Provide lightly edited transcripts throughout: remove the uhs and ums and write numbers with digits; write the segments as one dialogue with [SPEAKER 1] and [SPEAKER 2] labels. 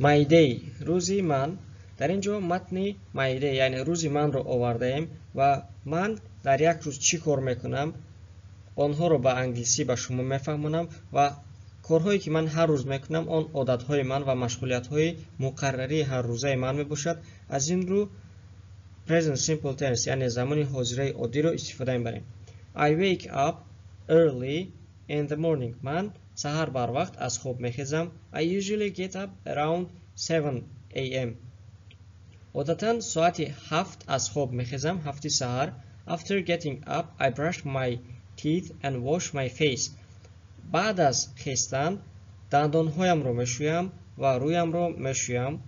[SPEAKER 1] My day روزی من. در اینجا متن my day یعنی روزی من رو آوردیم و من در یک روز چی کار میکنم آنها رو به انگلیسی به شما میفهمونم و کارهایی که من هر روز میکنم آن عادتهای من و مشغولیت‌های مقرری هر روزه من میباشد. از این رو present simple tense یعنی زمان حاضره عادی رو استفاده میبریم. I wake up early in the morning. من سحر بر وقت از خواب میخیزم. I usually get up around 7 a.m. عادتاً ساعت 7 از خواب میخیزم. 7 سحر. After getting up I brush my teeth and wash my face. بعد از خیستن دندانهایم رو میشویم و رویم رو میشویم.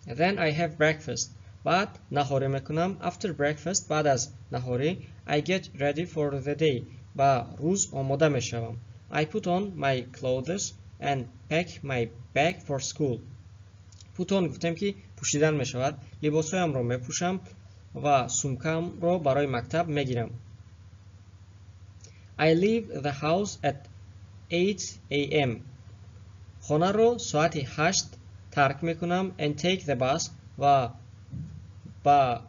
[SPEAKER 1] Then I have breakfast. بعد نهاری میکنم. After breakfast بعد از نهاری I get ready for the day. و روز آماده میشوم. I put on my clothes and pack my bag for school. put on گفتم که پوشیدن میشود. لباسهایم رو میپوشم و سومکم رو برای مکتب میگیرم. I leave the house at 8 a.m. خانه رو ساعت 8 ترک میکنم. And take the bus و با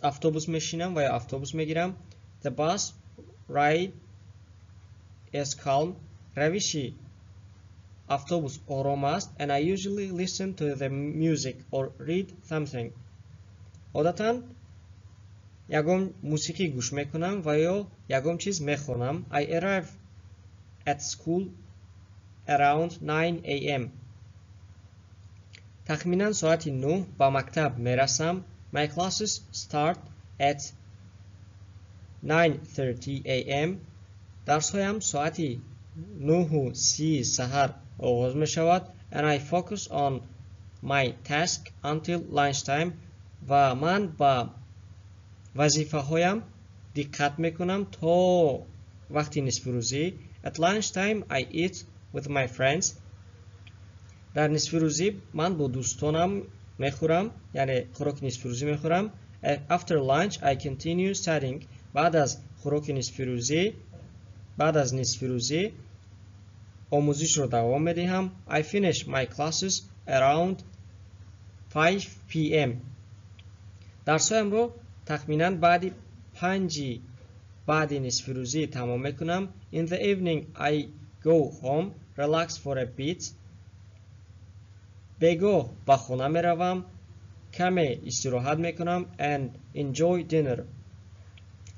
[SPEAKER 1] اتوبوس میشینم و یا اتوبوس میگیرم. The bus ride is calm. روشی اتوبوس آرام است. And I usually listen to the music or read something. عادتاً یگام موسیقی گوش میکنم و یا یگام چیز میخونم. I arrive at school around 9 a.m. تخمینا ساعت 9 با مکتب میرسم. My classes start at 9:30 a.m. درسهایم ساعت 9:30 سحر آغاز می شود. And I focus on my task until lunchtime. و من با وظیفه هایم دقت می کنم تا وقتی نصف روزی. At lunchtime I eat with my friends. در نصف روزی من با دوستانم میخورم یعنی خوراک نصف روزی میخورم. After lunch I continue studying. بعد از خوراک نصف روزی آموزش رو دوام میدهم. I finish my classes around 5 p.m. درسایم رو تخمینا بعد نصف روزی تمام میکنم. In the evening I go home, relax for a bit. بگاه به خانه می روم کمی استراحت می کنم. And enjoy dinner.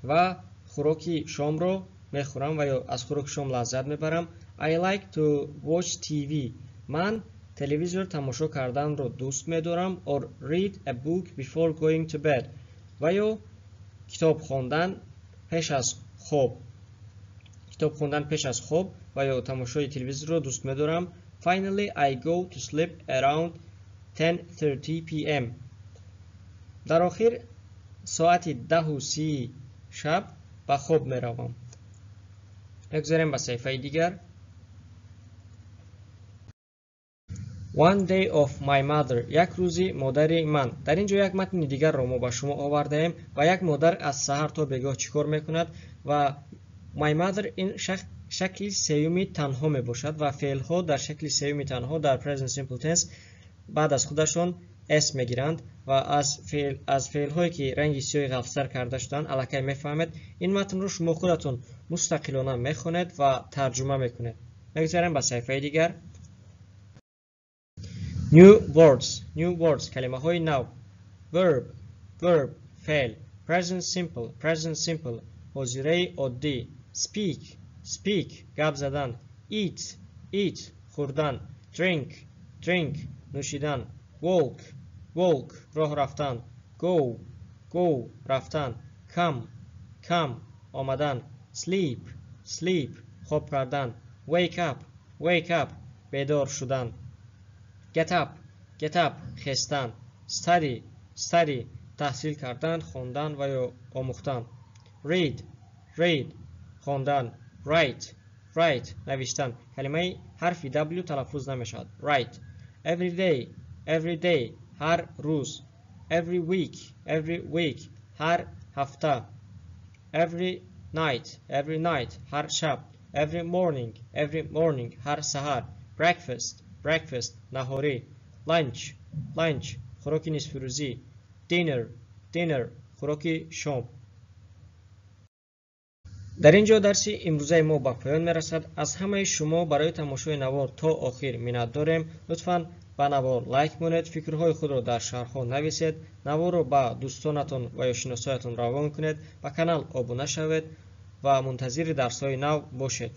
[SPEAKER 1] و خوراک شام رو می خورم و یا از خوراک شام لذت می برم. I like to watch TV. من تلویزیون تماشا کردن رو دوست می دارم. Or read a book before going to bed. و یا کتاب خواندن پیش از خواب و یا تماشای تلویزیون رو دوست می دارم. Finally, I go to sleep around 10:30 p.m. در آخر ساعت 10:30 شب به خواب می روم. بگذاریم به صفحه دیگر. One day of my mother. یک روزی مادر من. در اینجا یک متن دیگر رو ما با شما آورده ایم و یک مادر از سحر تا بگاه چیکار میکند و my mother این شکل سیومی تنها می باشد و فعل ها در شکل سیومی تنها در present simple tense بعد از خودشون اسم میگیرند و از فعل هایی که رنگ سیاه غفصر کرده شدن الکی میفهمید. این متن رو شما خودتون مستقلانه میخونید و ترجمه میکنید. بگذاریم به صفحه دیگر. New words کلمه های نو. verb فعل. present simple حاضره عادی. speak گپ زدن. eat خوردن. drink نوشیدن. walk راه رفتن. go رفتن. come آمدن. sleep خواب کردن. wake up بیدار شدن. get up خستن. study تحصیل کردن، خواندن و یا آموختن. read خواندن. write نوشتن. کلمه حرف W تلفظ نمیشود. write. every day هر روز. every week هر هفته. every night هر شب. every morning هر سحر. breakfast breakfast наҳорӣ, lunch хӯроки нисфирӯзӣ, dinner хӯроки шом. дар ин ҷо дарси имрӯзаи мо ба поён мерасад. Аз ҳамаи шумо барои тамошои навор то охир миннат дорем. Лутфан ба навор лайк монед, фикрҳои худро дар шарҳҳо нависед, наворро ба дӯстонатон ва ё шиносоятон равон кунед, ба канал обуна шавед ва мунтазири дарсҳои нав бошед.